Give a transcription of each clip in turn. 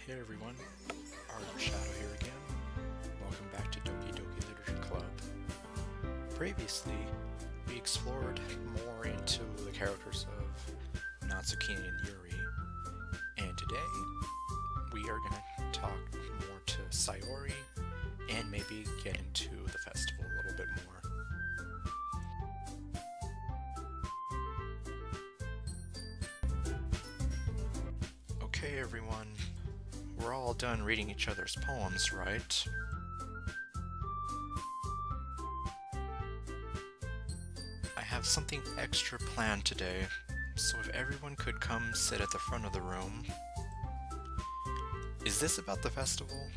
Hey everyone, Art Shadow here again. Welcome back to Doki Doki Literature Club. Previously, we explored more into the characters of Natsuki and Yuri, and today we are going to talk more to Sayori and maybe get into the festival a little bit more. Okay everyone, we're all done reading each other's poems, right? I have something extra planned today, so if everyone could come sit at the front of the room. Is this about the festival?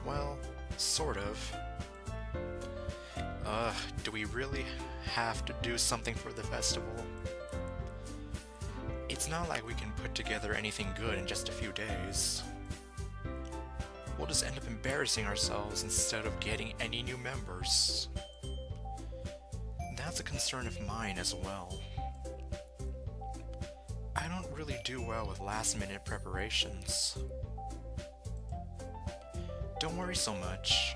Well, sort of. Do we really have to do something for the festival? It's not like we can put together anything good in just a few days. We'll just end up embarrassing ourselves instead of getting any new members. That's a concern of mine as well. I don't really do well with last-minute preparations. Don't worry so much.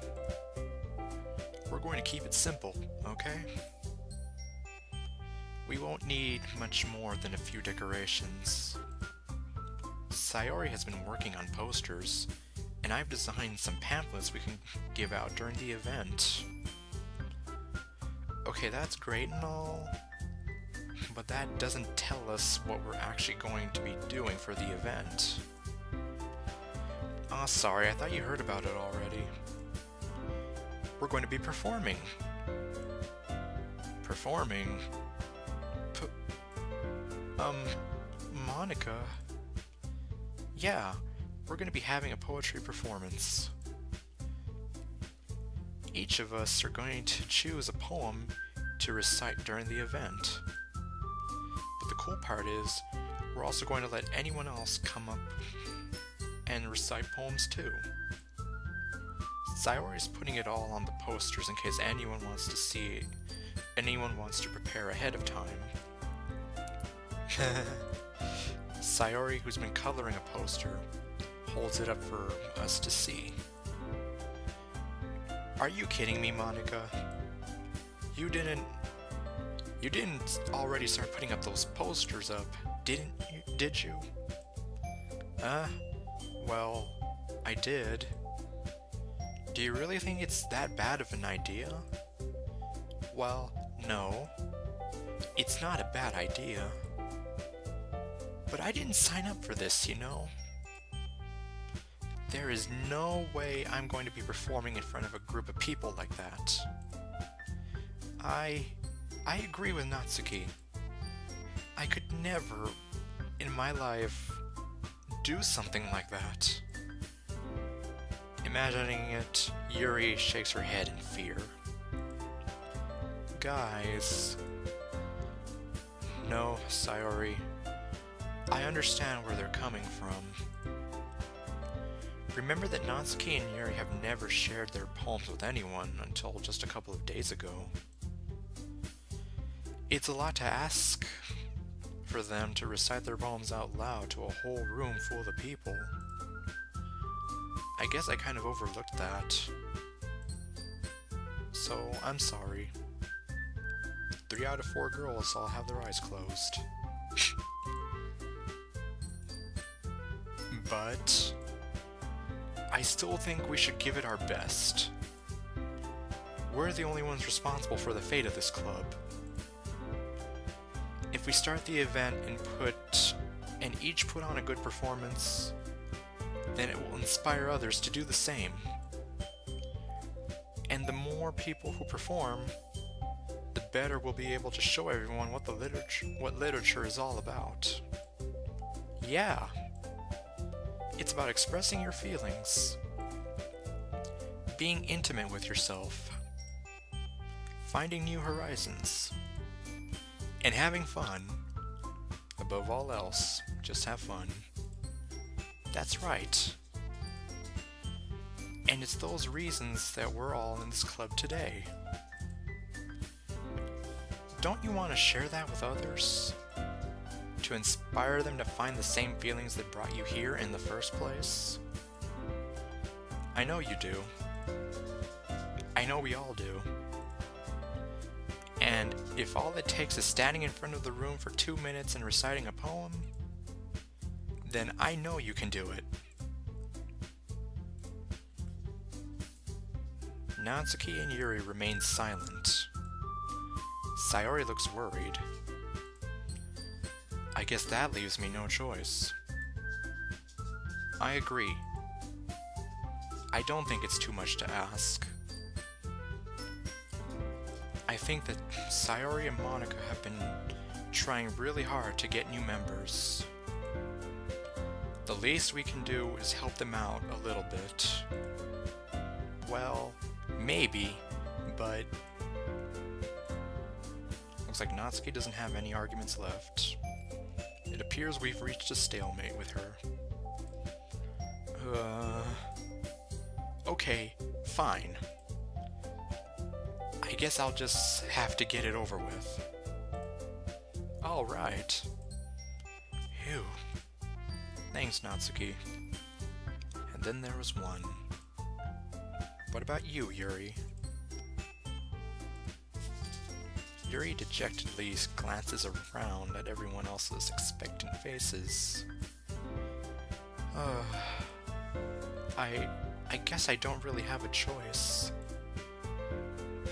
We're going to keep it simple, okay? We won't need much more than a few decorations. Sayori has been working on posters, and I've designed some pamphlets we can give out during the event. Okay, that's great and all, but that doesn't tell us what we're actually going to be doing for the event. Ah, sorry, I thought you heard about it already. We're going to be performing. Performing? Monica? Yeah, we're going to be having a poetry performance. Each of us are going to choose a poem to recite during the event. But the cool part is, we're also going to let anyone else come up and recite poems too. Sayori is putting it all on the posters in case anyone wants to see it, anyone wants to prepare ahead of time. Sayori, who's been coloring a poster, holds it up for us to see. Are you kidding me, Monica? You didn't already start putting up those posters up, did you? Well, I did. Do you really think it's that bad of an idea? Well, no. It's not a bad idea. But I didn't sign up for this, you know? There is no way I'm going to be performing in front of a group of people like that. I agree with Natsuki. I could never, in my life, do something like that. Imagining it, Yuri shakes her head in fear. Guys. No, Sayori. I understand where they're coming from. Remember that Natsuki and Yuri have never shared their poems with anyone until just a couple of days ago. It's a lot to ask for them to recite their poems out loud to a whole room full of people. I guess I kind of overlooked that. So, I'm sorry. 3 out of 4 girls all have their eyes closed. But I still think we should give it our best. We're the only ones responsible for the fate of this club. If we start the event and each put on a good performance, then it will inspire others to do the same. And the more people who perform, the better we'll be able to show everyone what literature is all about. Yeah. It's about expressing your feelings, being intimate with yourself, finding new horizons, and having fun. Above all else, just have fun. That's right. And it's those reasons that we're all in this club today. Don't you want to share that with others? To inspire them to find the same feelings that brought you here in the first place? I know you do. I know we all do. And if all it takes is standing in front of the room for 2 minutes and reciting a poem, then I know you can do it. Natsuki and Yuri remain silent. Sayori looks worried. I guess that leaves me no choice. I agree. I don't think it's too much to ask. I think that Sayori and Monika have been trying really hard to get new members. The least we can do is help them out a little bit. Well, maybe, but looks like Natsuki doesn't have any arguments left. It appears we've reached a stalemate with her. Okay, fine. I guess I'll just have to get it over with. Alright. Phew. Thanks, Natsuki. And then there was one. What about you, Yuri? Yuri dejectedly glances around at everyone else's expectant faces. I guess I don't really have a choice.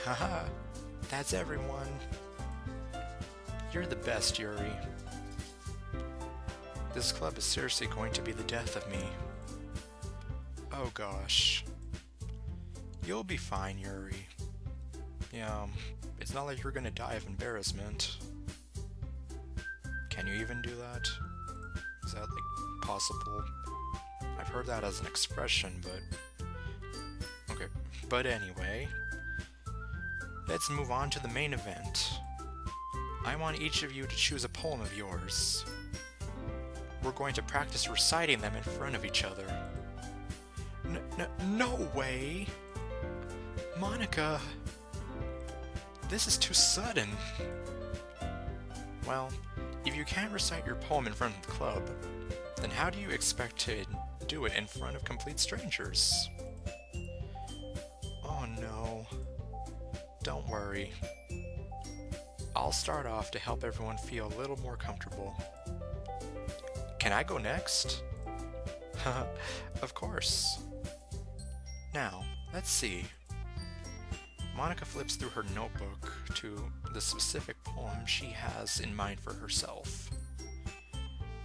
Haha, that's everyone. You're the best, Yuri. This club is seriously going to be the death of me. Oh gosh. You'll be fine, Yuri. Yeah, it's not like you're gonna die of embarrassment. Can you even do that? Is that, like, possible? I've heard that as an expression, but... okay, but anyway... let's move on to the main event. I want each of you to choose a poem of yours. We're going to practice reciting them in front of each other. No way! Monika! This is too sudden. Well, if you can't recite your poem in front of the club, then how do you expect to do it in front of complete strangers? Oh no. Don't worry. I'll start off to help everyone feel a little more comfortable. Can I go next? Of course. Now, let's see. Monika flips through her notebook to the specific poem she has in mind for herself.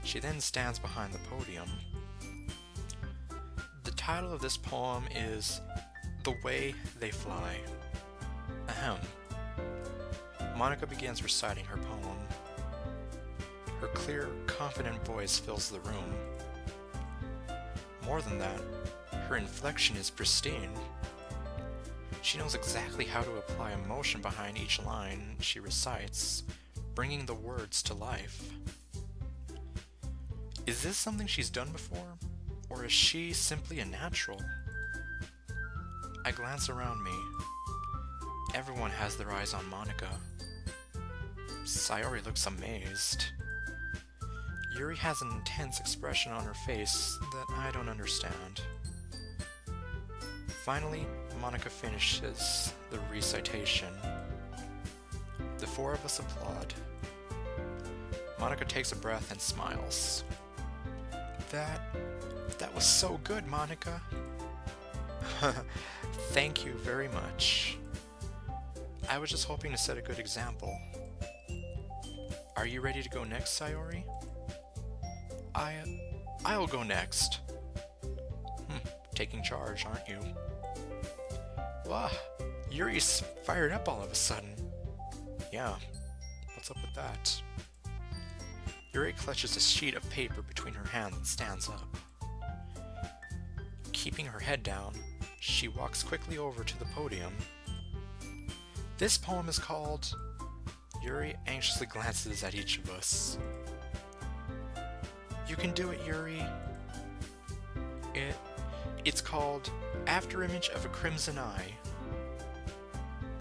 She then stands behind the podium. The title of this poem is The Way They Fly. Ahem. Monika begins reciting her poem. Her clear, confident voice fills the room. More than that, her inflection is pristine. She knows exactly how to apply emotion behind each line she recites, bringing the words to life. Is this something she's done before, or is she simply a natural? I glance around me. Everyone has their eyes on Monika. Sayori looks amazed. Yuri has an intense expression on her face that I don't understand. Finally, Monika finishes the recitation. The four of us applaud. Monika takes a breath and smiles. That was so good, Monika. Thank you very much. I was just hoping to set a good example. Are you ready to go next, Sayori? I'll go next. Taking charge, aren't you? Wow, Yuri's fired up all of a sudden. Yeah, what's up with that? Yuri clutches a sheet of paper between her hands and stands up. Keeping her head down, she walks quickly over to the podium. This poem is called... Yuri anxiously glances at each of us. You can do it, Yuri. It's called Afterimage of a Crimson Eye.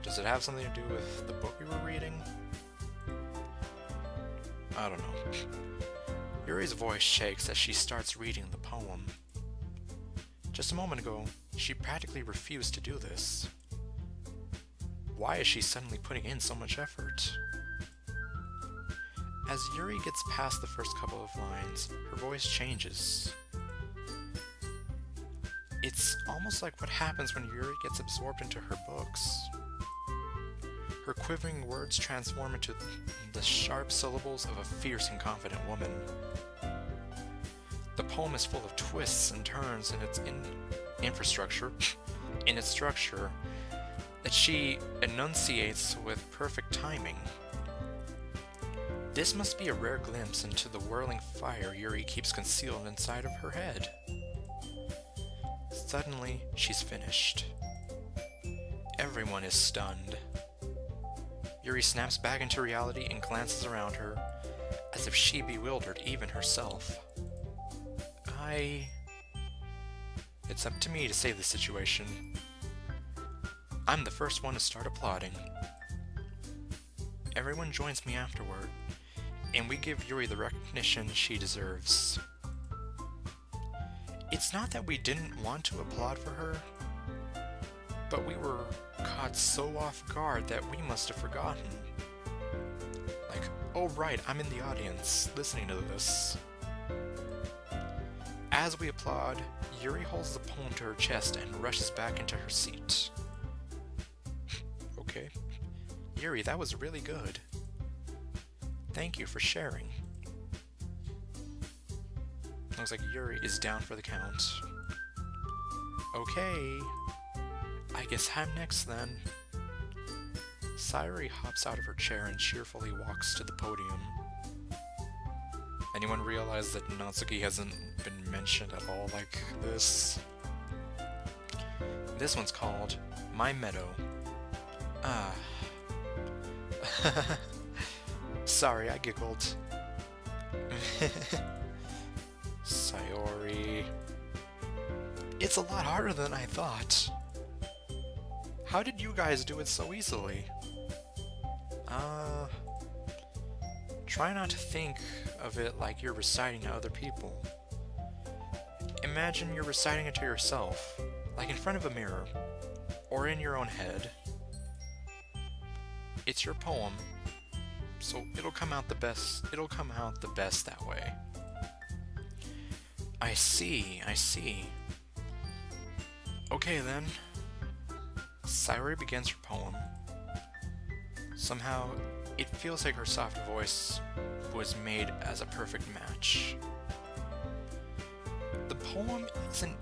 Does it have something to do with the book we were reading? I don't know. Yuri's voice shakes as she starts reading the poem. Just a moment ago, she practically refused to do this. Why is she suddenly putting in so much effort? As Yuri gets past the first couple of lines, her voice changes. It's almost like what happens when Yuri gets absorbed into her books. Her quivering words transform into the sharp syllables of a fierce and confident woman. The poem is full of twists and turns in its structure that she enunciates with perfect timing. This must be a rare glimpse into the whirling fire Yuri keeps concealed inside of her head. Suddenly, she's finished. Everyone is stunned. Yuri snaps back into reality and glances around her, as if she bewildered even herself. It's up to me to save the situation. I'm the first one to start applauding. Everyone joins me afterward, and we give Yuri the recognition she deserves. It's not that we didn't want to applaud for her, but we were caught so off guard that we must have forgotten. Like, oh right, I'm in the audience, listening to this. As we applaud, Yuri holds the poem to her chest and rushes back into her seat. Okay. Yuri, that was really good. Thank you for sharing. Looks like Yuri is down for the count. Okay. I guess I'm next then. Sayori hops out of her chair and cheerfully walks to the podium. Anyone realize that Natsuki hasn't been mentioned at all like this? This one's called My Meadow. Ah. Sorry, I giggled. Sayori. It's a lot harder than I thought. How did you guys do it so easily? Try not to think of it like you're reciting to other people. Imagine you're reciting it to yourself, like in front of a mirror, or in your own head. It's your poem, so it'll come out the best that way. I see. Okay then. Sayori begins her poem. Somehow, it feels like her soft voice was made as a perfect match. The poem isn't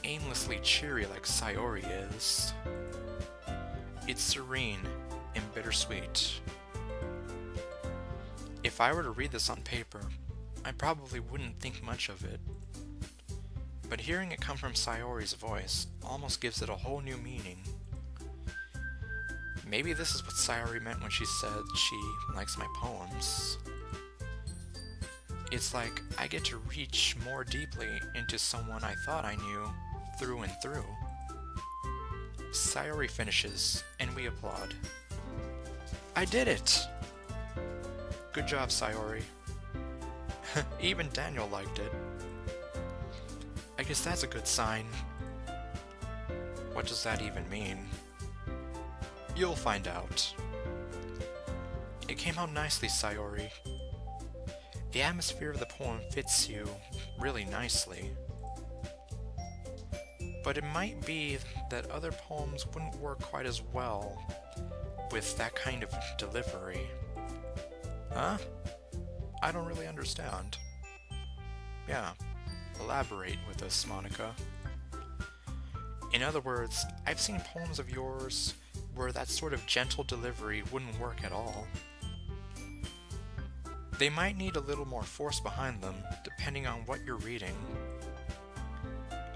aimlessly cheery like Sayori is. It's serene and bittersweet. If I were to read this on paper, I probably wouldn't think much of it. But hearing it come from Sayori's voice almost gives it a whole new meaning. Maybe this is what Sayori meant when she said she likes my poems. It's like I get to reach more deeply into someone I thought I knew through and through. Sayori finishes, and we applaud. I did it! Good job, Sayori. Even Daniel liked it. I guess that's a good sign. What does that even mean? You'll find out. It came out nicely, Sayori. The atmosphere of the poem fits you really nicely. But it might be that other poems wouldn't work quite as well with that kind of delivery. Huh? I don't really understand. Yeah, elaborate with us, Monica. In other words, I've seen poems of yours where that sort of gentle delivery wouldn't work at all. They might need a little more force behind them, depending on what you're reading.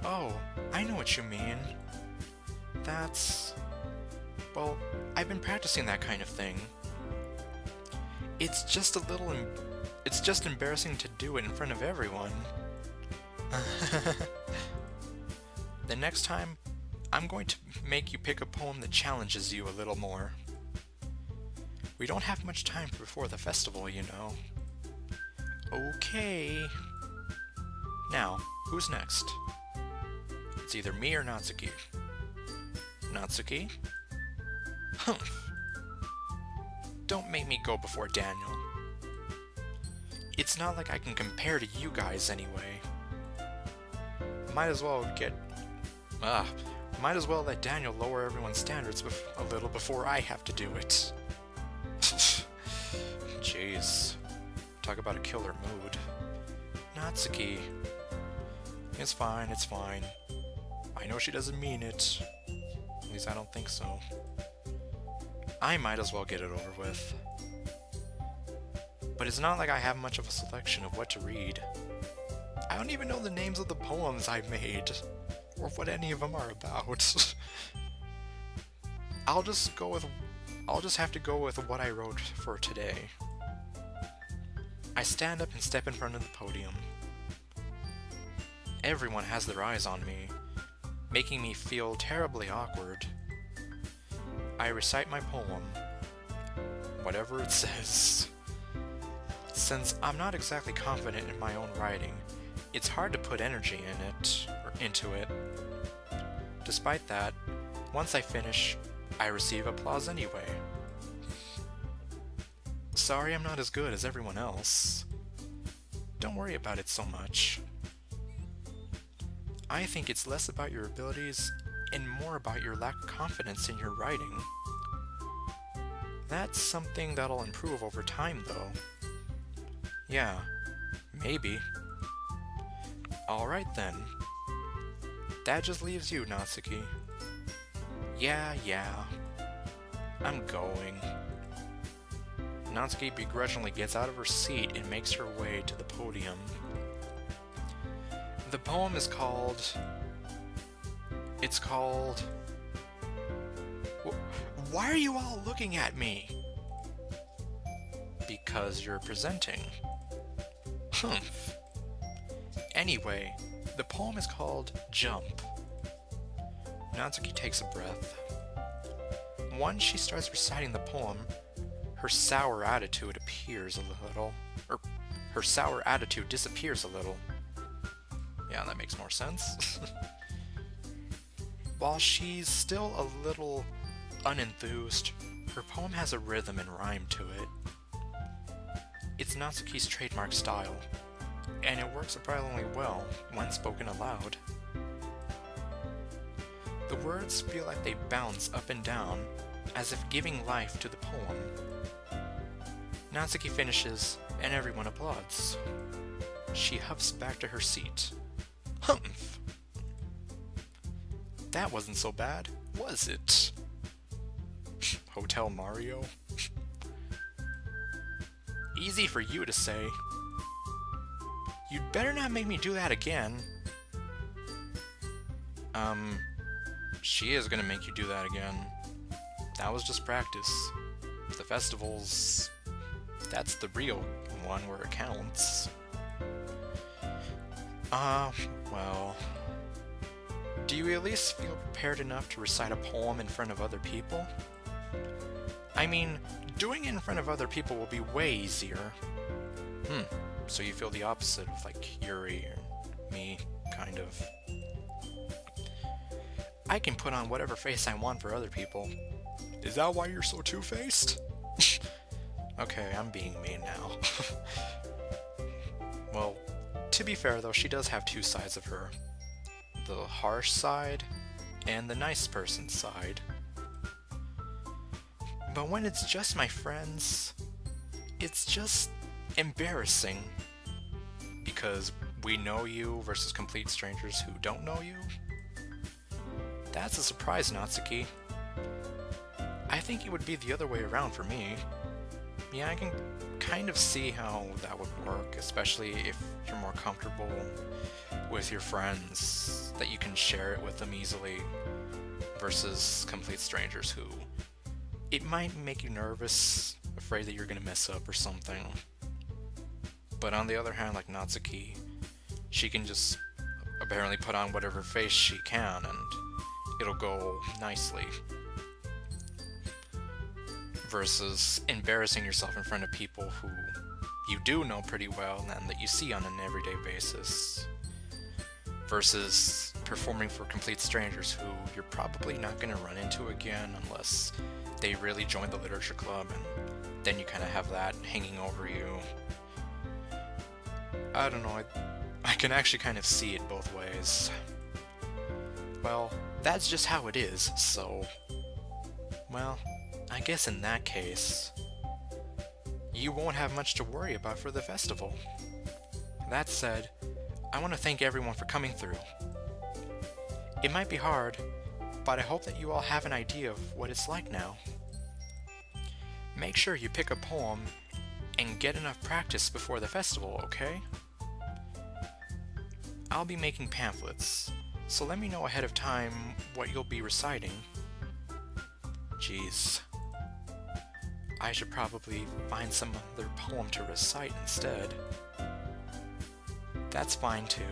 Oh, I know what you mean. Well, I've been practicing that kind of thing. It's just embarrassing to do it in front of everyone. The next time, I'm going to make you pick a poem that challenges you a little more. We don't have much time before the festival, you know. Okay. Now, who's next? It's either me or Natsuki. Natsuki? Humph. Don't make me go before Daniel. It's not like I can compare to you guys anyway. Might as well let Daniel lower everyone's standards a little before I have to do it. Jeez. Talk about a killer mood. Natsuki. It's fine, it's fine. I know she doesn't mean it. At least I don't think so. I might as well get it over with. But it's not like I have much of a selection of what to read. I don't even know the names of the poems I made, or what any of them are about. I'll just have to go with what I wrote for today. I stand up and step in front of the podium. Everyone has their eyes on me, making me feel terribly awkward. I recite my poem, whatever it says. Since I'm not exactly confident in my own writing, it's hard to put energy into it. Despite that, once I finish, I receive applause anyway. Sorry I'm not as good as everyone else. Don't worry about it so much. I think it's less about your abilities and more about your lack of confidence in your writing. That's something that'll improve over time, though. Yeah, maybe. Alright then. That just leaves you, Natsuki. Yeah. I'm going. Natsuki begrudgingly gets out of her seat and makes her way to the podium. The poem is called... Why are you all looking at me? Because you're presenting. Humph. Anyway, the poem is called Jump. Natsuki takes a breath. Once she starts reciting the poem, her sour attitude disappears a little. Yeah, that makes more sense. While she's still a little unenthused, her poem has a rhythm and rhyme to it. It's Natsuki's trademark style, and it works surprisingly well when spoken aloud. The words feel like they bounce up and down, as if giving life to the poem. Natsuki finishes, and everyone applauds. She huffs back to her seat. Humph! That wasn't so bad, was it? Hotel Mario? Easy for you to say. You'd better not make me do that again. She is gonna make you do that again. That was just practice. The festival's... that's the real one where it counts. Well... do you at least feel prepared enough to recite a poem in front of other people? I mean, doing it in front of other people will be way easier. So you feel the opposite of, like, Yuri or me, kind of. I can put on whatever face I want for other people. Is that why you're so two-faced? Okay, I'm being mean now. Well, to be fair though, she does have two sides of her. The harsh side, and the nice person side. But when it's just my friends, it's just embarrassing. Because we know you versus complete strangers who don't know you. That's a surprise, Natsuki. I think it would be the other way around for me. Yeah, I can kind of see how that would work, especially if you're more comfortable with your friends, that you can share it with them easily, versus complete strangers who... it might make you nervous, afraid that you're gonna mess up or something. But on the other hand, like Natsuki, she can just apparently put on whatever face she can and it'll go nicely. Versus embarrassing yourself in front of people who you do know pretty well and that you see on an everyday basis, versus performing for complete strangers who you're probably not going to run into again unless they really join the literature club, and then you kind of have that hanging over you. I don't know, I can actually kind of see it both ways. Well, that's just how it is, so... Well, I guess in that case, you won't have much to worry about for the festival. That said, I want to thank everyone for coming through. It might be hard, but I hope that you all have an idea of what it's like now. Make sure you pick a poem and get enough practice before the festival, okay? I'll be making pamphlets, so let me know ahead of time what you'll be reciting. Jeez. I should probably find some other poem to recite instead. That's fine too.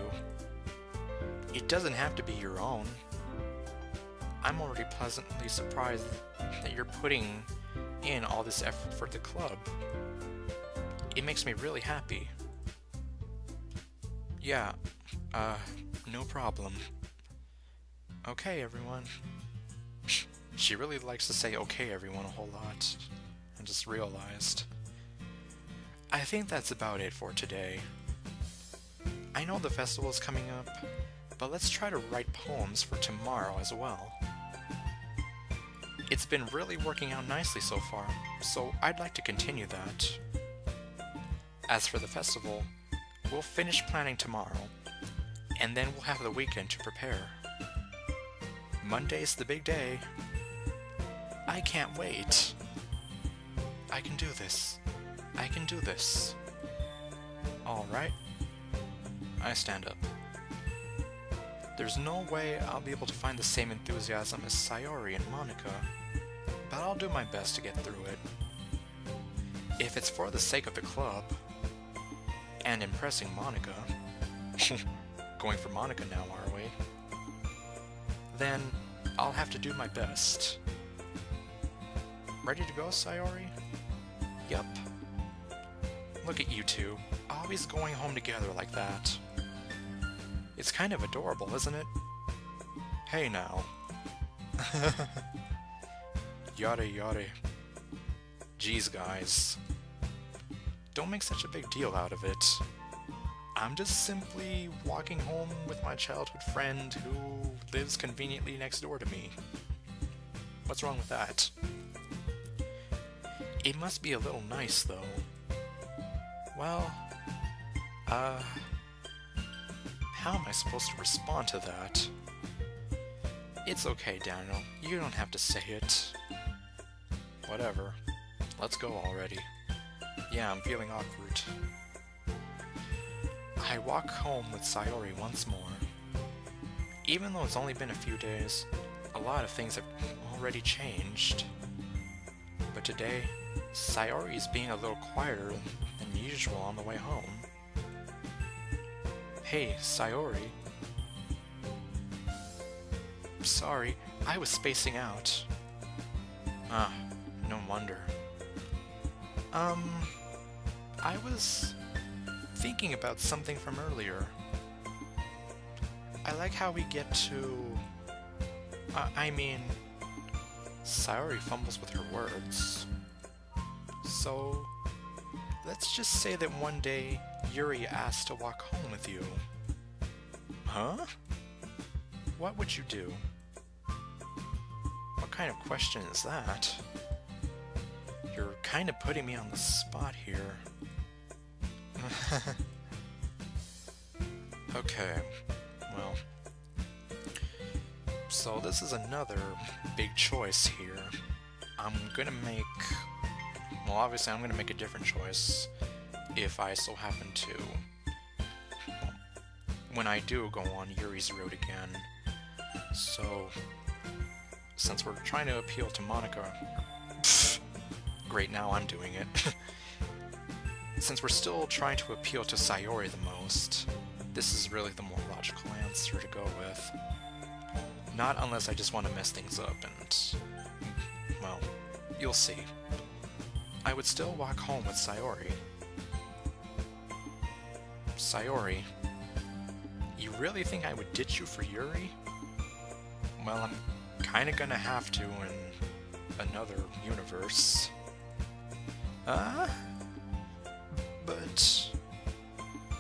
It doesn't have to be your own. I'm already pleasantly surprised that you're putting in all this effort for the club. It makes me really happy. Yeah, no problem. Okay, everyone. She really likes to say okay, everyone, a whole lot. I just realized. I think that's about it for today. I know the festival's coming up, but let's try to write poems for tomorrow as well. It's been really working out nicely so far, so I'd like to continue that. As for the festival, we'll finish planning tomorrow, and then we'll have the weekend to prepare. Monday's the big day. I can't wait. I can do this. I can do this. Alright. I stand up. There's no way I'll be able to find the same enthusiasm as Sayori and Monica, but I'll do my best to get through it. If it's for the sake of the club, and impressing Monica, going for Monica now, are we? Then I'll have to do my best. Ready to go, Sayori? Yup. Look at you two, always going home together like that. It's kind of adorable, isn't it? Hey now. Yada yada. Jeez, guys. Don't make such a big deal out of it. I'm just simply walking home with my childhood friend who lives conveniently next door to me. What's wrong with that? It must be a little nice, though. Well, how am I supposed to respond to that? It's okay, Daniel. You don't have to say it. Whatever. Let's go already. Yeah, I'm feeling awkward. I walk home with Sayori once more. Even though it's only been a few days, a lot of things have already changed. But today, Sayori is being a little quieter than usual on the way home. Hey, Sayori. Sorry, I was spacing out. Ah, no wonder. I was thinking about something from earlier. I like how we get to... Sayori fumbles with her words. So, let's just say that one day Yuri asked to walk home with you. Huh? What would you do? What kind of question is that? You're kind of putting me on the spot here. Okay, well... So this is another big choice here. I'm gonna make... Well, obviously I'm gonna make a different choice if I so happen to... Well, when I do go on Yuri's road again. So, since we're trying to appeal to Monica... Great, now I'm doing it. Since we're still trying to appeal to Sayori the most, this is really the more logical answer to go with. Not unless I just want to mess things up and... Well, you'll see. I would still walk home with Sayori. Sayori, you really think I would ditch you for Yuri? Well, I'm kinda gonna have to in another universe. But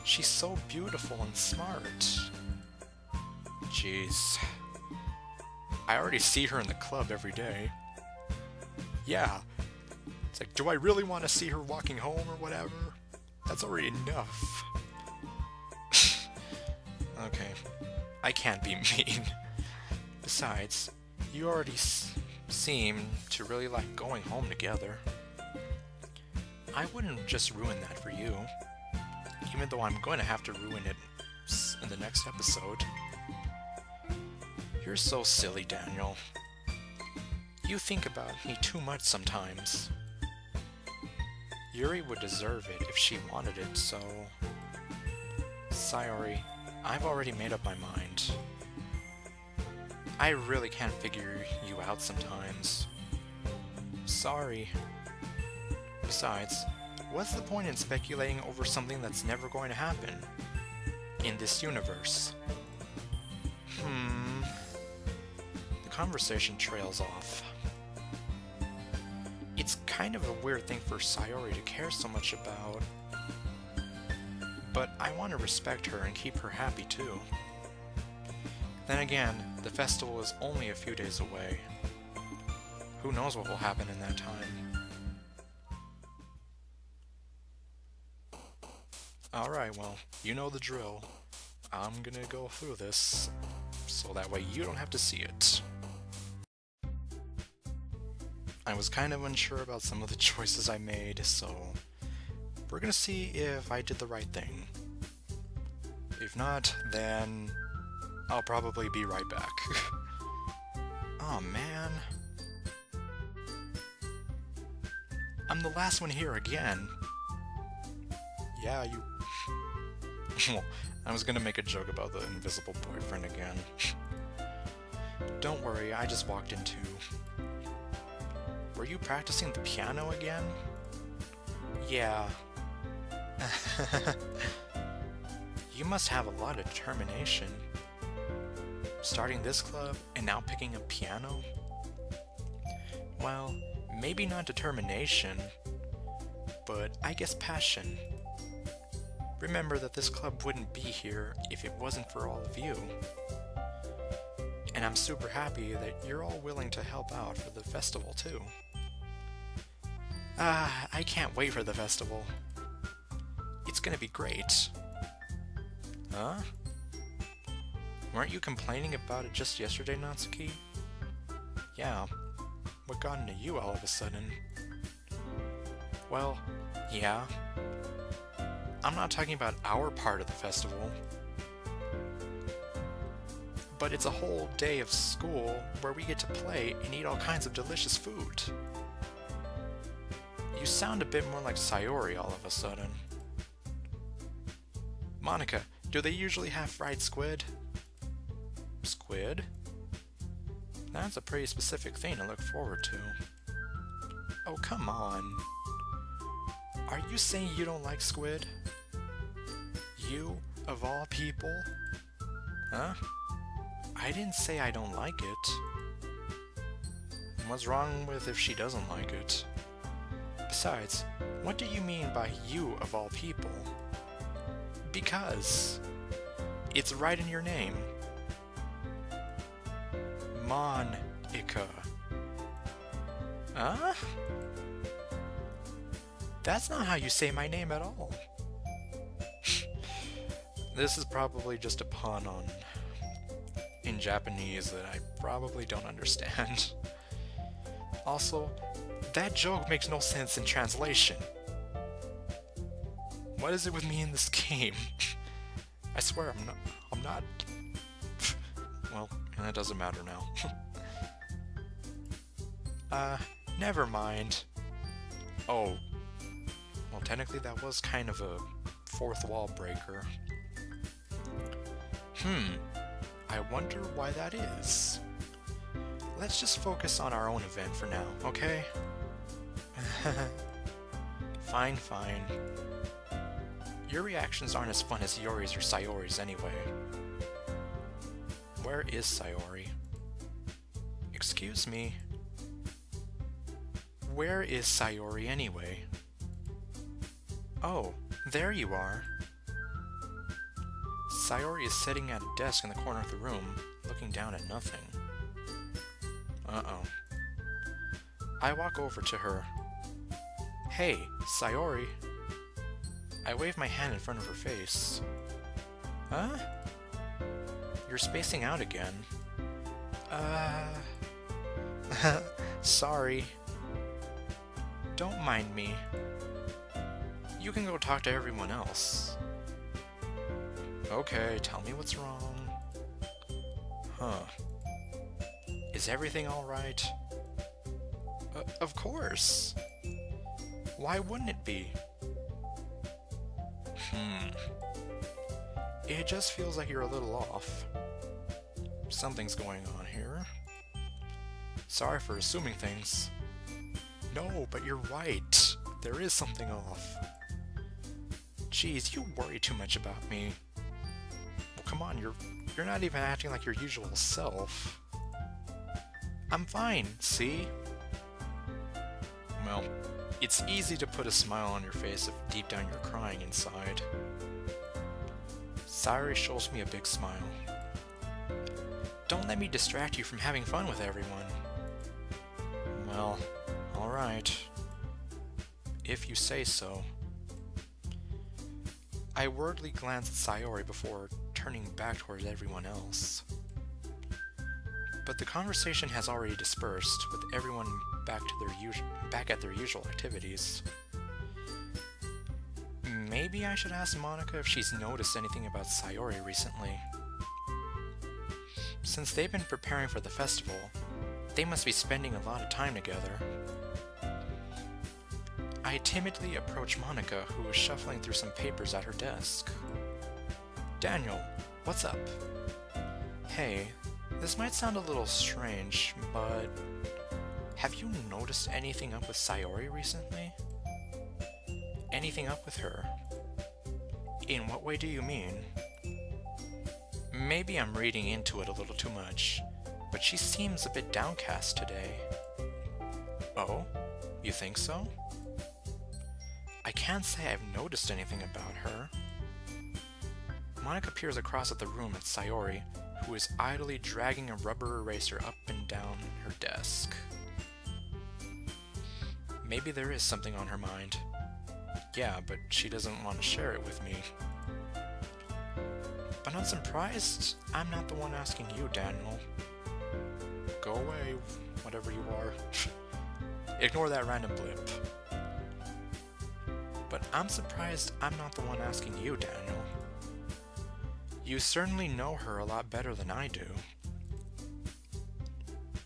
she's so beautiful and smart. Jeez. I already see her in the club every day. Yeah. It's like, do I really want to see her walking home or whatever? That's already enough. Okay. I can't be mean. Besides, you already seem to really like going home together. I wouldn't just ruin that for you, even though I'm going to have to ruin it in the next episode. You're so silly, Daniel. You think about me too much sometimes. Yuri would deserve it if she wanted it, so... Sayori, I've already made up my mind. I really can't figure you out sometimes. Sorry. Besides, what's the point in speculating over something that's never going to happen in this universe? The conversation trails off. It's kind of a weird thing for Sayori to care so much about, but I want to respect her and keep her happy too. Then again, the festival is only a few days away. Who knows what will happen in that time? Alright, well, you know the drill. I'm gonna go through this, so that way you don't have to see it. I was kind of unsure about some of the choices I made, so we're gonna see if I did the right thing. If not, then I'll probably be right back. Oh man. I'm the last one here again. Yeah, you... Well, I was gonna make a joke about the invisible boyfriend again. Don't worry, I just walked in too. Were you practicing the piano again? Yeah. You must have a lot of determination. Starting this club and now picking up piano? Well, maybe not determination, but I guess passion. Remember that this club wouldn't be here if it wasn't for all of you. And I'm super happy that you're all willing to help out for the festival too. I can't wait for the festival. It's gonna be great. Huh? Weren't you complaining about it just yesterday, Natsuki? Yeah. What got into you all of a sudden? Well, yeah. I'm not talking about our part of the festival. But it's a whole day of school where we get to play and eat all kinds of delicious food. You sound a bit more like Sayori all of a sudden. Monica, do they usually have fried squid? Squid? That's a pretty specific thing to look forward to. Oh, come on. Are you saying you don't like squid? You, of all people? Huh? I didn't say I don't like it. What's wrong with if she doesn't like it? Besides, what do you mean by you of all people? Because it's right in your name. Monica. Huh? That's not how you say my name at all. This is probably just a pun on in Japanese that I probably don't understand. Also, that joke makes no sense in translation. What is it with me in this game? I swear I'm not... Well, that doesn't matter now. Never mind. Oh. Well, technically that was kind of a fourth wall breaker. I wonder why that is. Let's just focus on our own event for now, okay? Fine. Your reactions aren't as fun as Yori's or Sayori's anyway. Where is Sayori? Excuse me. Where is Sayori anyway? Oh, there you are. Sayori is sitting at a desk in the corner of the room, looking down at nothing. Uh-oh. I walk over to her. Hey, Sayori. I wave my hand in front of her face. Huh? You're spacing out again. Sorry. Don't mind me. You can go talk to everyone else. Okay, tell me what's wrong. Huh. Is everything alright? Of course. Why wouldn't it be? It just feels like you're a little off. Something's going on here. Sorry for assuming things. No, but you're right. There is something off. Jeez, you worry too much about me. Well, come on, you're not even acting like your usual self. I'm fine, see? Well, it's easy to put a smile on your face if deep down you're crying inside. Sayori shows me a big smile. Don't let me distract you from having fun with everyone. Well, alright. If you say so. I worriedly glance at Sayori before turning back towards everyone else. But the conversation has already dispersed, with everyone back at their usual activities. Maybe I should ask Monica if she's noticed anything about Sayori recently. Since they've been preparing for the festival, they must be spending a lot of time together. I timidly approach Monica, who is shuffling through some papers at her desk. Daniel, what's up? Hey, this might sound a little strange, but have you noticed anything up with Sayori recently? Anything up with her? In what way do you mean? Maybe I'm reading into it a little too much, but she seems a bit downcast today. Oh? You think so? I can't say I've noticed anything about her. Monica peers across at the room at Sayori, who is idly dragging a rubber eraser up and down her desk. Maybe there is something on her mind. Yeah, but she doesn't want to share it with me. But I'm surprised I'm not the one asking you, Daniel. Go away, whatever you are. Ignore that random blip. But I'm surprised I'm not the one asking you, Daniel. You certainly know her a lot better than I do.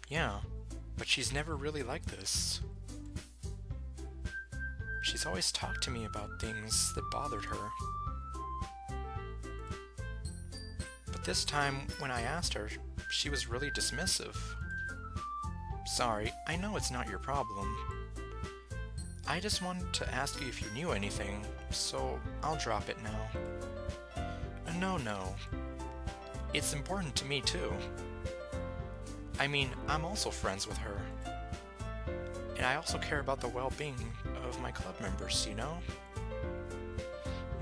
Yeah, but she's never really like this. She's always talked to me about things that bothered her. But this time, when I asked her, she was really dismissive. Sorry, I know it's not your problem. I just wanted to ask you if you knew anything, so I'll drop it now. No. It's important to me too. I mean, I'm also friends with her. And I also care about the well-being of my club members, you know?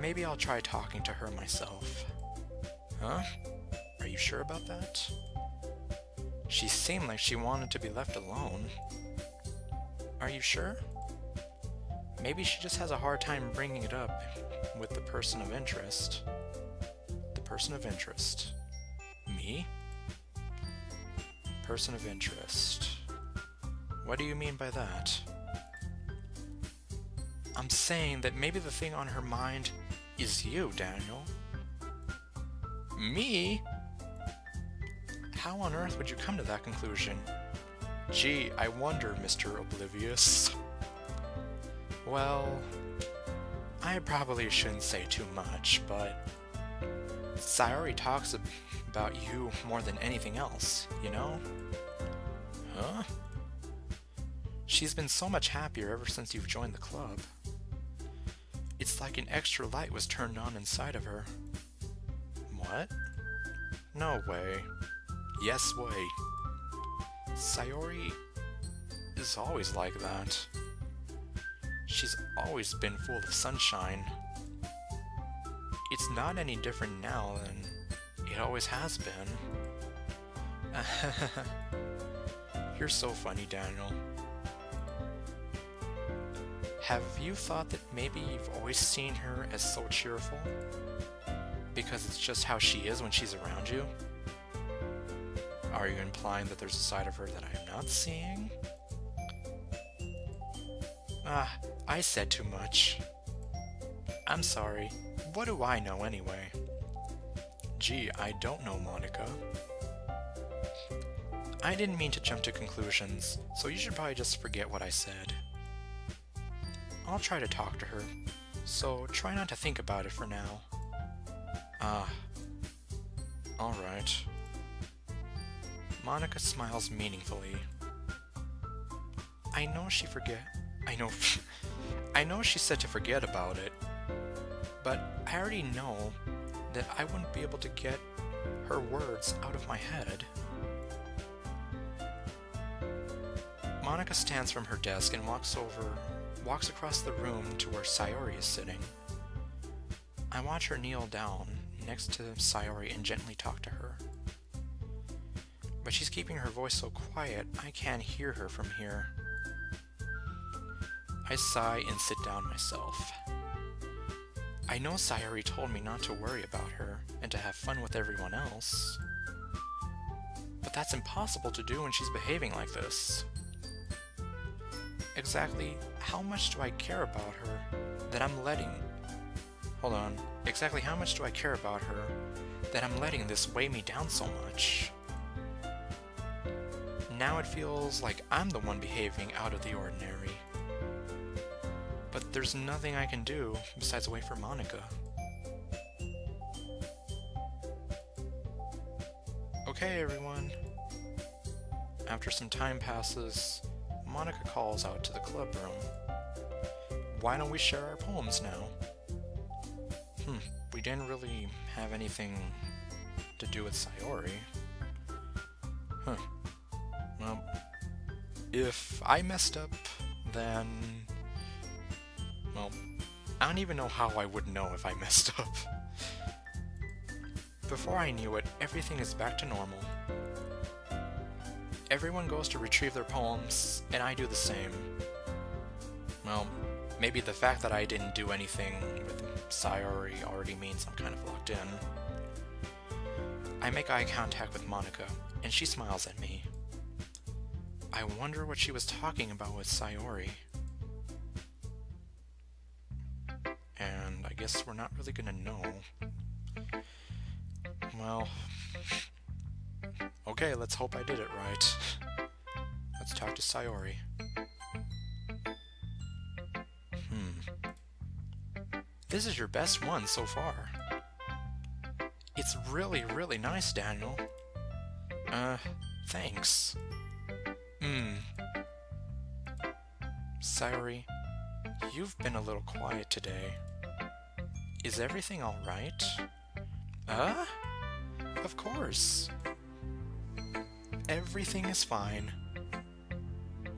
Maybe I'll try talking to her myself. Huh? Are you sure about that? She seemed like she wanted to be left alone. Are you sure? Maybe she just has a hard time bringing it up with the person of interest. The person of interest. Me? Person of interest. What do you mean by that? I'm saying that maybe the thing on her mind is you, Daniel. Me? How on earth would you come to that conclusion? Gee, I wonder, Mr. Oblivious. Well, I probably shouldn't say too much, but Sayori talks about you more than anything else, you know? Huh? She's been so much happier ever since you've joined the club. It's like an extra light was turned on inside of her. What? No way. Yes way. Sayori is always like that. She's always been full of sunshine. It's not any different now than it always has been. You're so funny, Daniel. Have you thought that maybe you've always seen her as so cheerful? Because it's just how she is when she's around you? Are you implying that there's a side of her that I am not seeing? I said too much. I'm sorry. What do I know anyway? Gee, I don't know, Monica. I didn't mean to jump to conclusions, so you should probably just forget what I said. I'll try to talk to her, so try not to think about it for now. Alright. Monica smiles meaningfully. I know she said to forget about it, but I already know that I wouldn't be able to get her words out of my head. Monica stands from her desk and walks across the room to where Sayori is sitting. I watch her kneel down next to Sayori and gently talk to her. But she's keeping her voice so quiet, I can't hear her from here. I sigh and sit down myself. I know Sayori told me not to worry about her and to have fun with everyone else. But that's impossible to do when she's behaving like this. Exactly how much do I care about her that I'm letting... Exactly how much do I care about her that I'm letting this weigh me down so much? Now it feels like I'm the one behaving out of the ordinary. But there's nothing I can do besides wait for Monica. Okay, everyone. After some time passes, Monica calls out to the club room. Why don't we share our poems now? We didn't really have anything to do with Sayori. Well, if I messed up, then... Well, I don't even know how I would know if I messed up. Before I knew it, everything is back to normal. Everyone goes to retrieve their poems, and I do the same. Well, maybe the fact that I didn't do anything with Sayori already means I'm kind of locked in. I make eye contact with Monica, and she smiles at me. I wonder what she was talking about with Sayori. And I guess we're not really gonna know. Well... Okay, let's hope I did it right. Let's talk to Sayori. This is your best one so far. It's really, really nice, Daniel. Thanks. Sayori, you've been a little quiet today. Is everything alright? Of course. Everything is fine.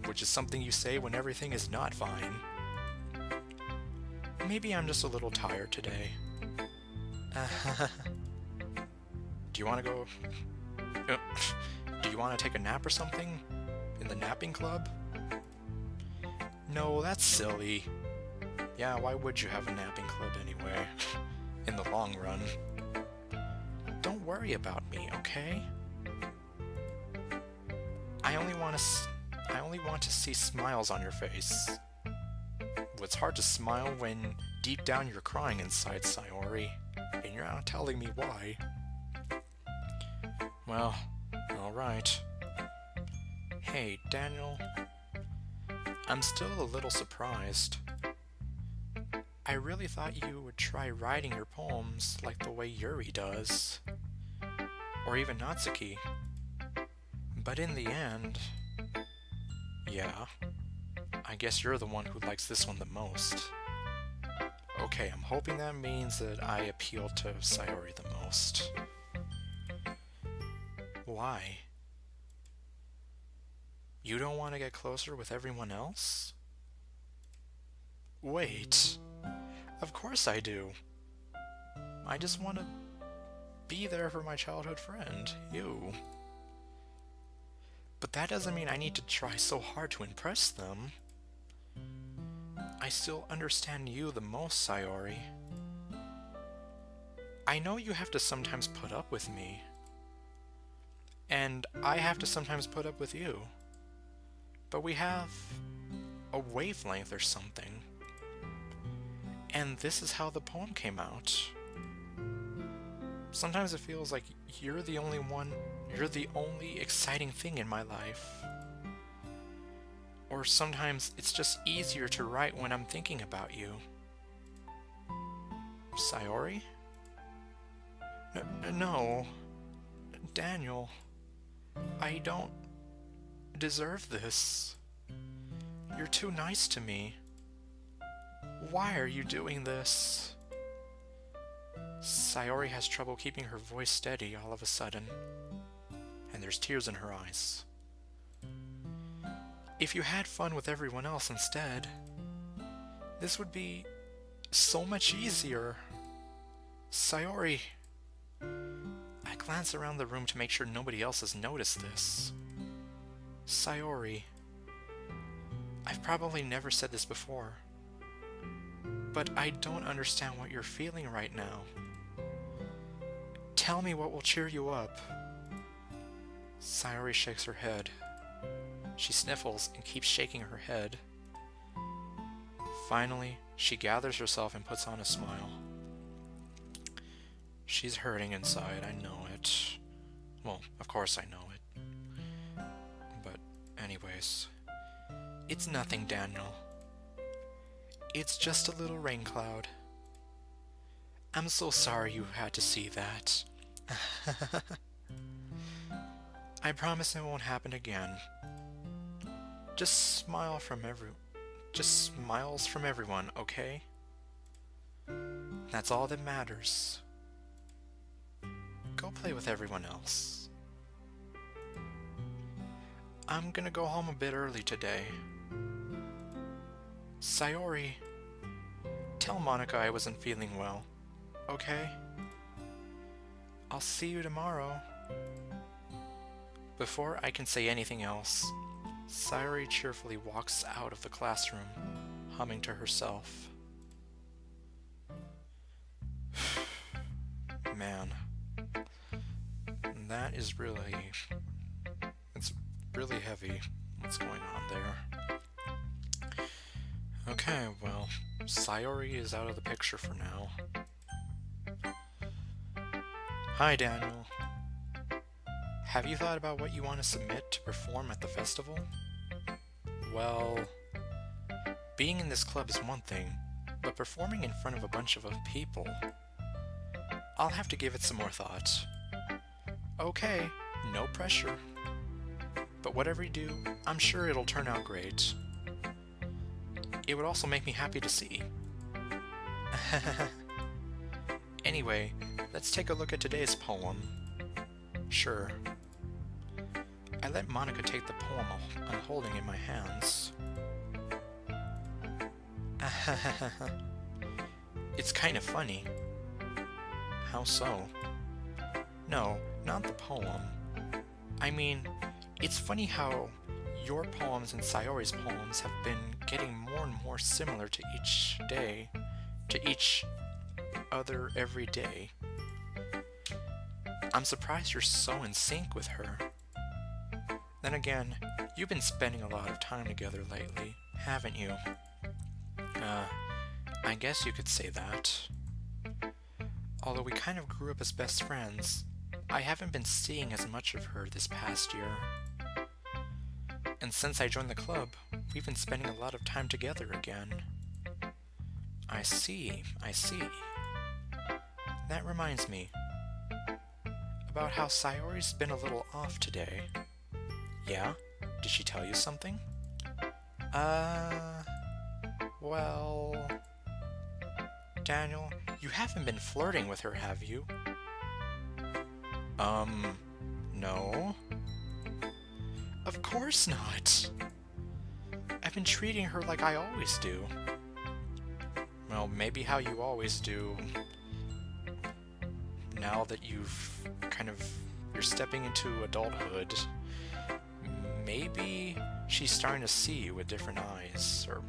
Which is something you say when everything is not fine. Maybe I'm just a little tired today. Do you want to go... do you want to take a nap or something? In the napping club? No, that's silly. Yeah, why would you have a napping club anyway? In the long run. Don't worry about me, okay? I only want to see smiles on your face. It's hard to smile when deep down you're crying inside, Sayori, and you're not telling me why. Well, alright. Hey, Daniel. I'm still a little surprised. I really thought you would try writing your poems like the way Yuri does. Or even Natsuki. But in the end... Yeah. I guess you're the one who likes this one the most. Okay, I'm hoping that means that I appeal to Sayori the most. Why? You don't want to get closer with everyone else? Wait. Of course I do. I just want to be there for my childhood friend, you. But that doesn't mean I need to try so hard to impress them. I still understand you the most, Sayori. I know you have to sometimes put up with me. And I have to sometimes put up with you. But we have a wavelength or something. And this is how the poem came out. Sometimes it feels like you're the only exciting thing in my life. Or sometimes it's just easier to write when I'm thinking about you. Sayori? No. Daniel. I don't deserve this. You're too nice to me. Why are you doing this? Sayori has trouble keeping her voice steady all of a sudden, and there's tears in her eyes. If you had fun with everyone else instead, this would be so much easier. Sayori. I glance around the room to make sure nobody else has noticed this. Sayori. I've probably never said this before, but I don't understand what you're feeling right now. Tell me what will cheer you up. Sayori shakes her head. She sniffles and keeps shaking her head. Finally, she gathers herself and puts on a smile. She's hurting inside, I know it. Well, of course I know it. But anyways, it's nothing, Daniel. It's just a little rain cloud. I'm so sorry you had to see that. I promise it won't happen again. Just smiles from everyone, okay? That's all that matters. Go play with everyone else. I'm gonna go home a bit early today. Sayori, tell Monica I wasn't feeling well, okay? I'll see you tomorrow. Before I can say anything else, Sayori cheerfully walks out of the classroom, humming to herself. Man, that is it's really heavy what's going on there. Okay, well, Sayori is out of the picture for now. Hi, Daniel. Have you thought about what you want to submit to perform at the festival? Well, being in this club is one thing, but performing in front of a bunch of people, I'll have to give it some more thought. Okay, no pressure. But whatever you do, I'm sure it'll turn out great. It would also make me happy to see. Anyway, let's take a look at today's poem. Sure. I let Monica take the poem I'm holding in my hands. It's kind of funny. How so? No, not the poem. I mean, it's funny how your poems and Sayori's poems have been getting more and more similar to each other every day. I'm surprised you're so in sync with her. Then again, you've been spending a lot of time together lately, haven't you? I guess you could say that. Although we kind of grew up as best friends, I haven't been seeing as much of her this past year. And since I joined the club, we've been spending a lot of time together again. I see. That reminds me about how Sayori's been a little off today. Yeah? Did she tell you something? Well... Daniel, you haven't been flirting with her, have you? No. Of course not. I've been treating her like I always do. Well, maybe how you always do. Now that you're stepping into adulthood, maybe she's starting to see you with different eyes, or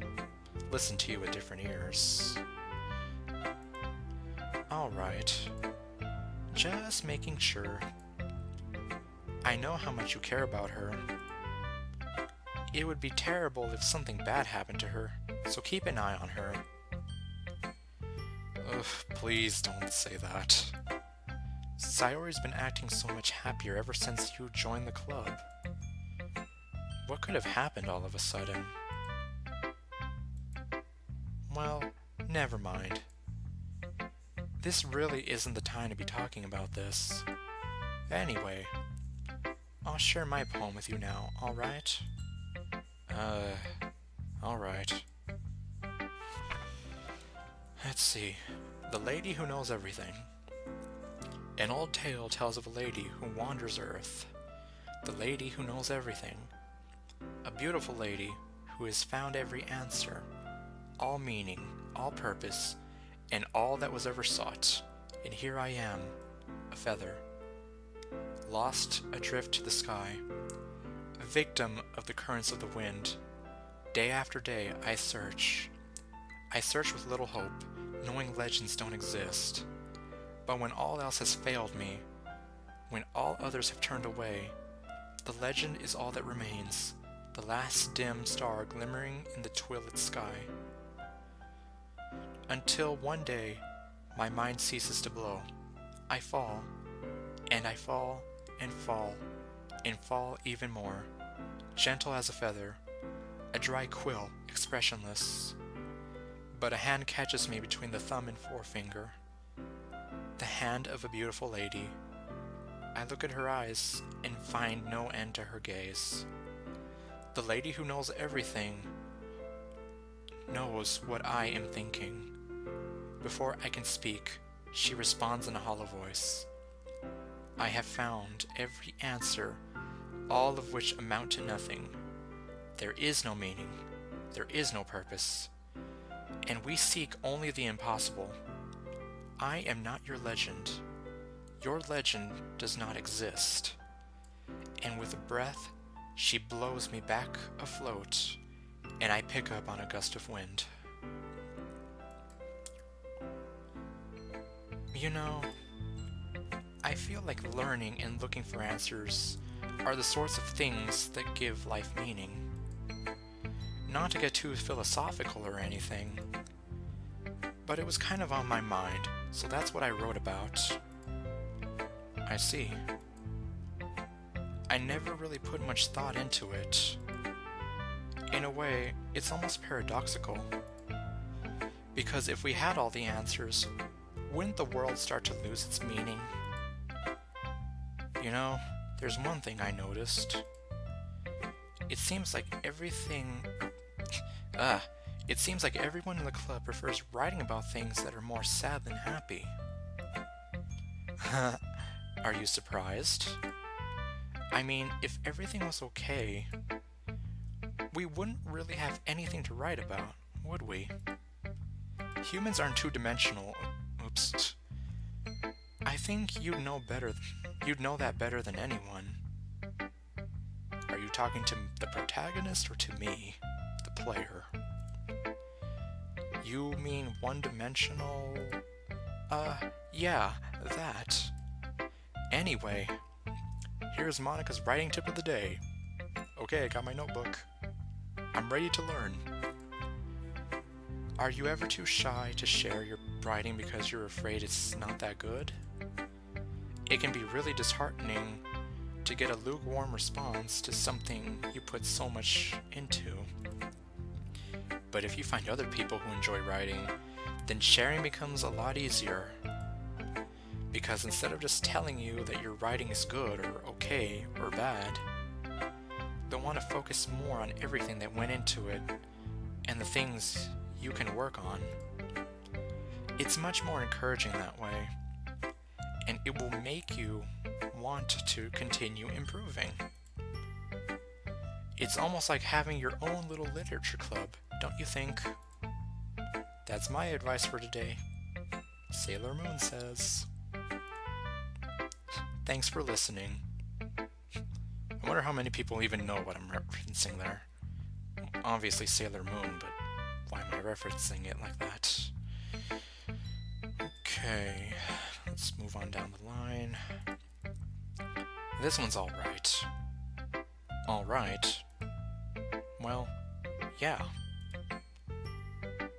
listen to you with different ears. Alright. Just making sure. I know how much you care about her. It would be terrible if something bad happened to her, so keep an eye on her. Ugh, please don't say that. Sayori's been acting so much happier ever since you joined the club. What could have happened all of a sudden? Well, never mind. This really isn't the time to be talking about this. Anyway, I'll share my poem with you now, alright? Alright. Let's see. The Lady Who Knows Everything. An old tale tells of a lady who wanders Earth. The lady who knows everything. A beautiful lady who has found every answer, all meaning, all purpose, and all that was ever sought. And here I am, a feather, lost adrift to the sky, a victim of the currents of the wind. Day after day I search. I search with little hope, knowing legends don't exist. But when all else has failed me, when all others have turned away, the legend is all that remains, the last dim star glimmering in the twilit sky. Until one day, my mind ceases to blow. I fall, and I fall, and fall, and fall even more, gentle as a feather, a dry quill, expressionless. But a hand catches me between the thumb and forefinger. The hand of a beautiful lady. I look at her eyes and find no end to her gaze. The lady who knows everything knows what I am thinking. Before I can speak, she responds in a hollow voice. I have found every answer, all of which amount to nothing. There is no meaning, there is no purpose, and we seek only the impossible. I am not your legend. Your legend does not exist. And with a breath, she blows me back afloat, and I pick up on a gust of wind. You know, I feel like learning and looking for answers are the sorts of things that give life meaning. Not to get too philosophical or anything, but it was kind of on my mind, so that's what I wrote about. I see. I never really put much thought into it. In a way, it's almost paradoxical. Because if we had all the answers, wouldn't the world start to lose its meaning? You know, there's one thing I noticed. It seems like everyone in the club prefers writing about things that are more sad than happy. Are you surprised? I mean, if everything was okay, we wouldn't really have anything to write about, would we? Humans aren't two-dimensional. Oops. I think you'd know that better than anyone. Are you talking to the protagonist or to me, the player? You mean one-dimensional? Yeah, that. Anyway, here's Monica's writing tip of the day. Okay, I got my notebook. I'm ready to learn. Are you ever too shy to share your writing because you're afraid it's not that good? It can be really disheartening to get a lukewarm response to something you put so much into. But if you find other people who enjoy writing, then sharing becomes a lot easier. Because instead of just telling you that your writing is good or okay or bad, they'll want to focus more on everything that went into it and the things you can work on. It's much more encouraging that way, and it will make you want to continue improving. It's almost like having your own little literature club, don't you think? That's my advice for today. Sailor Moon says. Thanks for listening. I wonder how many people even know what I'm referencing there. Obviously Sailor Moon, but why am I referencing it like that? Okay, let's move on down the line. This one's alright. Alright? Well, yeah.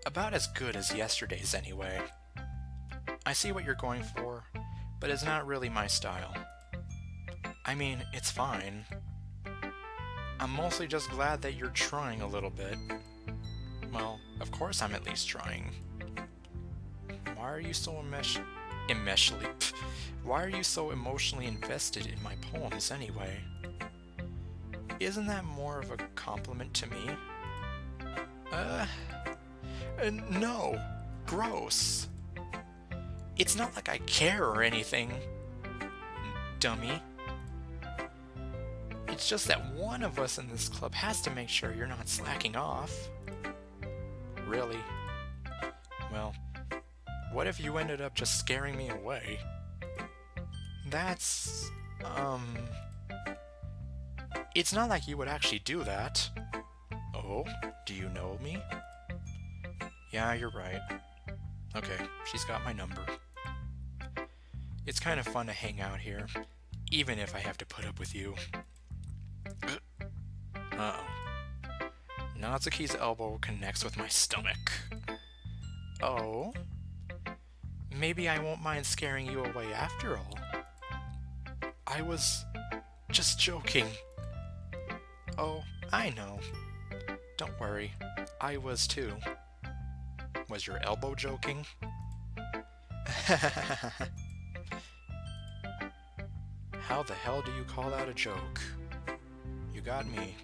About as good as yesterday's anyway. I see what you're going for, but it's not really my style. I mean, it's fine. I'm mostly just glad that you're trying a little bit. Well, of course I'm at least trying. Why are you so Why are you so emotionally invested in my poems anyway? Isn't that more of a compliment to me? No. Gross. It's not like I care or anything, dummy. It's just that one of us in this club has to make sure you're not slacking off. Really? Well, what if you ended up just scaring me away? That's, It's not like you would actually do that. Oh, do you know me? Yeah, you're right. Okay, she's got my number. It's kind of fun to hang out here, even if I have to put up with you. Uh-oh. Natsuki's elbow connects with my stomach. Oh? Maybe I won't mind scaring you away after all. I was just joking. Oh, I know. Don't worry, I was too. Was your elbow joking? How the hell do you call that a joke? You got me.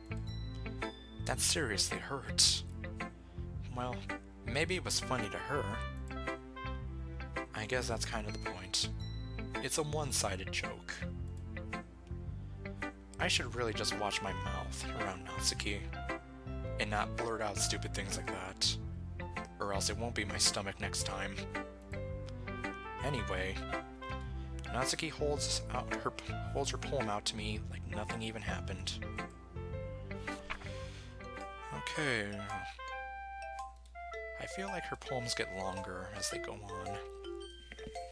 That seriously hurts. Well, maybe it was funny to her. I guess that's kind of the point. It's a one-sided joke. I should really just watch my mouth around Natsuki and not blurt out stupid things like that, or else it won't be my stomach next time. Anyway, Natsuki holds her poem out to me like nothing even happened. Okay. I feel like her poems get longer as they go on.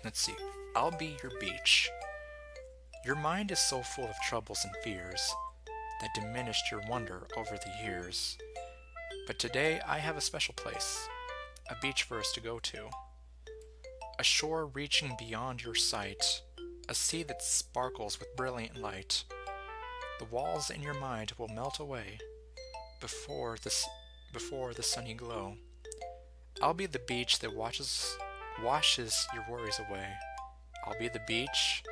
Let's see. I'll be your beach. Your mind is so full of troubles and fears that diminished your wonder over the years. But today I have a special place, a beach for us to go to. A shore reaching beyond your sight, a sea that sparkles with brilliant light. The walls in your mind will melt away before the sunny glow. I'll be the beach that washes your worries away. I'll be the beach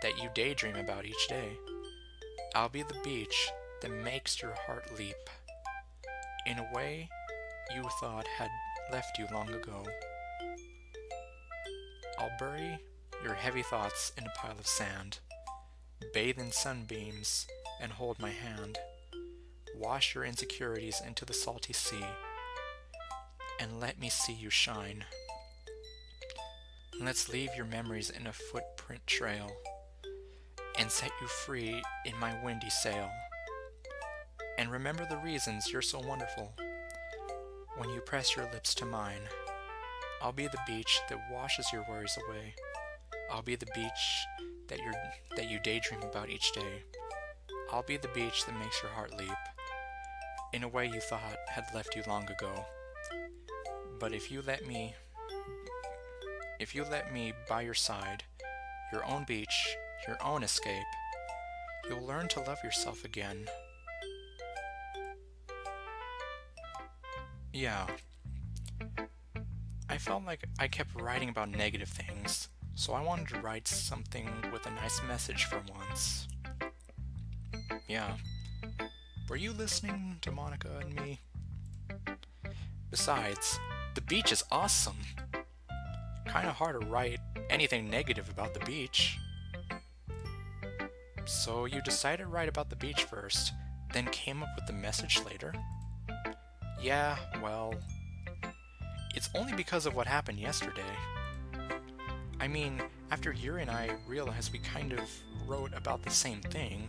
that you daydream about each day. I'll be the beach that makes your heart leap in a way you thought had left you long ago. I'll bury your heavy thoughts in a pile of sand, bathe in sunbeams and hold my hand, wash your insecurities into the salty sea, and let me see you shine. Let's leave your memories in a footprint trail and set you free in my windy sail. And remember the reasons you're so wonderful when you press your lips to mine. I'll be the beach that washes your worries away. I'll be the beach that you daydream about each day. I'll be the beach that makes your heart leap in a way you thought had left you long ago. But if you let me by your side, your own beach, your own escape, you'll learn to love yourself again. Yeah. I felt like I kept writing about negative things, so I wanted to write something with a nice message for once. Yeah. Were you listening to Monica and me? Besides, the beach is awesome. kinda hard to write anything negative about the beach. So you decided to write about the beach first, then came up with the message later? Yeah, well, it's only because of what happened yesterday. I mean, after Yuri and I realized we kind of wrote about the same thing,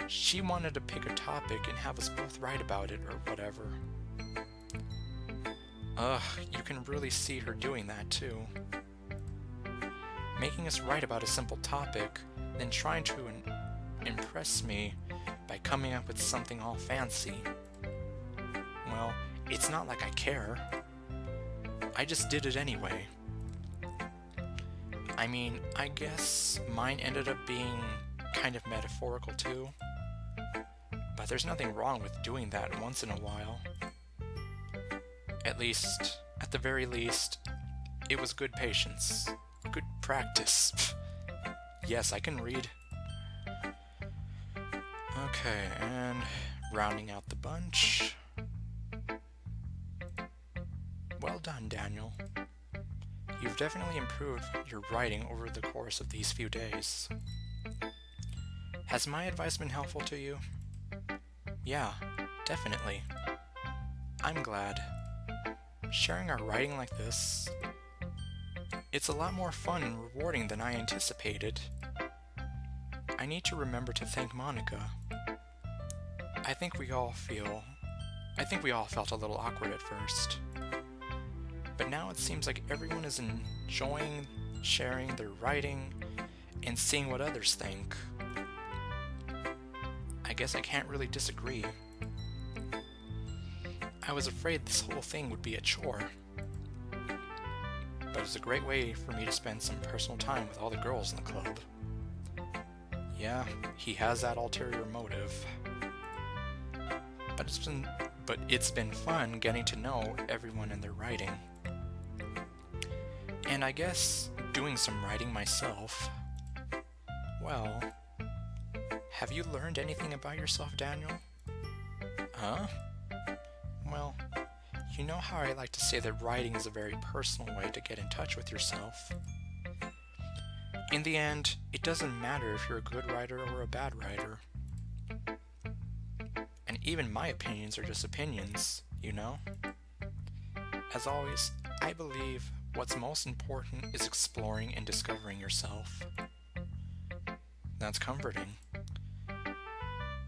she wanted to pick a topic and have us both write about it or whatever. Ugh, you can really see her doing that too. Making us write about a simple topic, then trying to impress me by coming up with something all fancy. Well, it's not like I care. I just did it anyway. I mean, I guess mine ended up being kind of metaphorical too. But there's nothing wrong with doing that once in a while. At the very least, it was good patience. Good practice. Yes, I can read. Okay, and rounding out the bunch. Well done, Daniel. You've definitely improved your writing over the course of these few days. Has my advice been helpful to you? Yeah, definitely. I'm glad. Sharing our writing like this, it's a lot more fun and rewarding than I anticipated. I need to remember to thank Monica. I think we all felt a little awkward at first. But now it seems like everyone is enjoying sharing their writing and seeing what others think. I guess I can't really disagree. I was afraid this whole thing would be a chore. But it's a great way for me to spend some personal time with all the girls in the club. Yeah, he has that ulterior motive. But it's been fun getting to know everyone and their writing. And I guess doing some writing myself. Well, have you learned anything about yourself, Daniel? Huh? Well, you know how I like to say that writing is a very personal way to get in touch with yourself. In the end, it doesn't matter if you're a good writer or a bad writer. And even my opinions are just opinions, you know? As always, I believe what's most important is exploring and discovering yourself. That's comforting.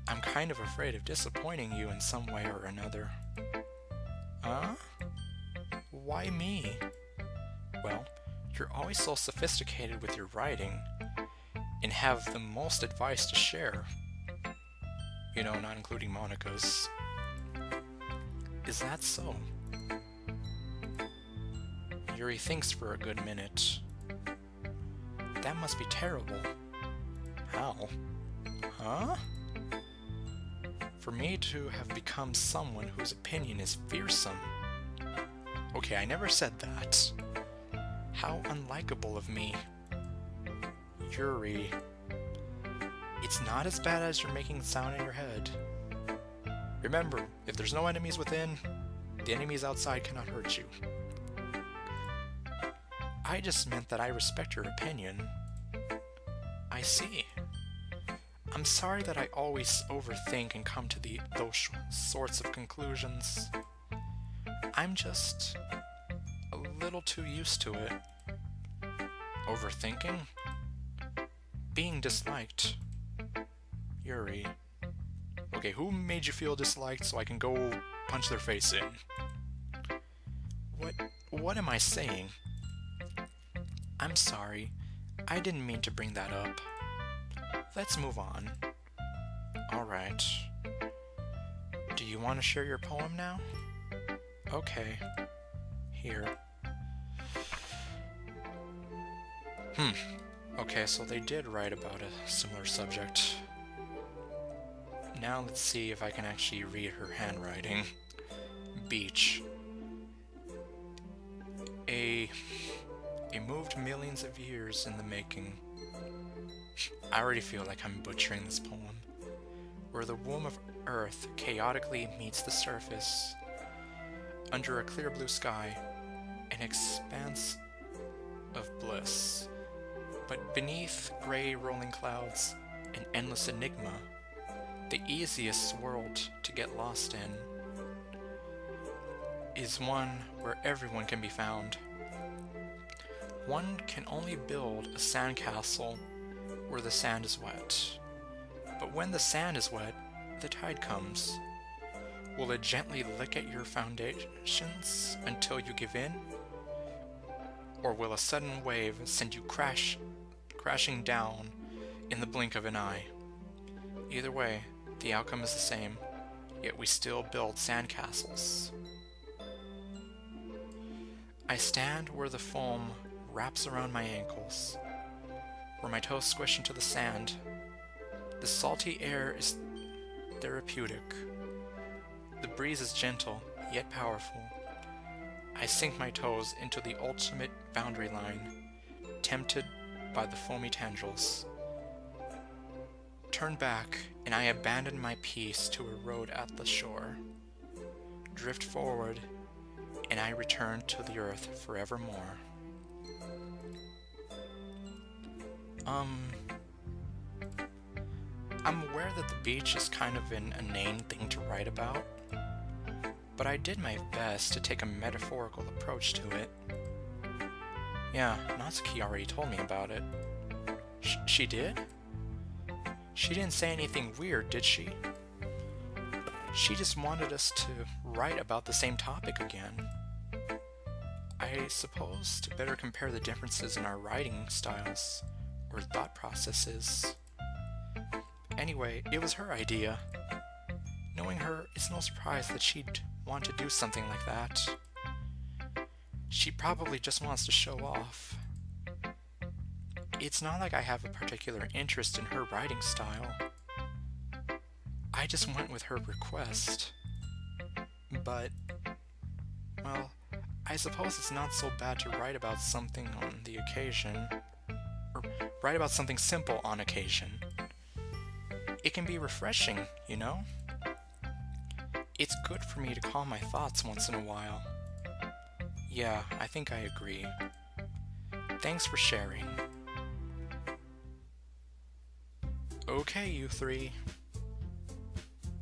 I'm kind of afraid of disappointing you in some way or another. Huh? Why me? Well, you're always so sophisticated with your writing and have the most advice to share. You know, not including Monica's. Is that so? Yuri thinks for a good minute. That must be terrible. How? Huh? For me to have become someone whose opinion is fearsome. Okay, I never said that. How unlikable of me. Yuri. It's not as bad as you're making it sound in your head. Remember, if there's no enemies within, the enemies outside cannot hurt you. I just meant that I respect your opinion. I see. I'm sorry that I always overthink and come to those sorts of conclusions. I'm just a little too used to it. Overthinking? Being disliked. Yuri. Okay, who made you feel disliked so I can go punch their face in? What am I saying? I'm sorry. I didn't mean to bring that up. Let's move on. Alright. Do you want to share your poem now? Okay. Here. Okay, so they did write about a similar subject. Now let's see if I can actually read her handwriting. Beach. It moved millions of years in the making. I already feel like I'm butchering this poem. Where the womb of Earth chaotically meets the surface, under a clear blue sky, an expanse of bliss. But beneath gray rolling clouds, an endless enigma, the easiest world to get lost in is one where everyone can be found. One can only build a sandcastle where the sand is wet. But when the sand is wet, the tide comes. Will it gently lick at your foundations until you give in? Or will a sudden wave send you crashing down in the blink of an eye? Either way, the outcome is the same, yet we still build sandcastles. I stand where the foam wraps around my ankles, where my toes squish into the sand. The salty air is therapeutic. The breeze is gentle, yet powerful. I sink my toes into the ultimate boundary line, tempted by the foamy tendrils. Turn back, and I abandon my peace to a road at the shore. Drift forward, and I return to the earth forevermore. I'm aware that the beach is kind of an inane thing to write about, but I did my best to take a metaphorical approach to it. Yeah, Natsuki already told me about it. She did? She didn't say anything weird, did she? She just wanted us to write about the same topic again. I suppose to better compare the differences in our writing styles or thought processes. Anyway, it was her idea. Knowing her, it's no surprise that she'd want to do something like that. She probably just wants to show off. It's not like I have a particular interest in her writing style. I just went with her request. But, well, I suppose it's not so bad to write about something on the occasion, or write about something simple on occasion. It can be refreshing, you know? It's good for me to calm my thoughts once in a while. Yeah, I think I agree. Thanks for sharing. Okay, you three.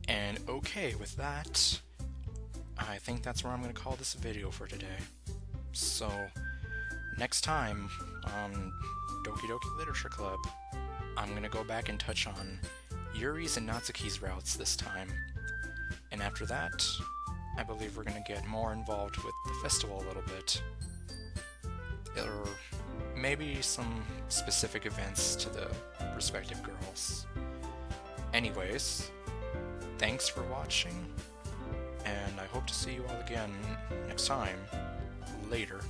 And okay with that, I think that's where I'm going to call this video for today. So, next time on Doki Doki Literature Club, I'm going to go back and touch on Yuri's and Natsuki's routes this time. And after that, I believe we're going to get more involved with the festival a little bit. Or maybe some specific events to the respective girls. Anyways, thanks for watching, and I hope to see you all again next time. Later.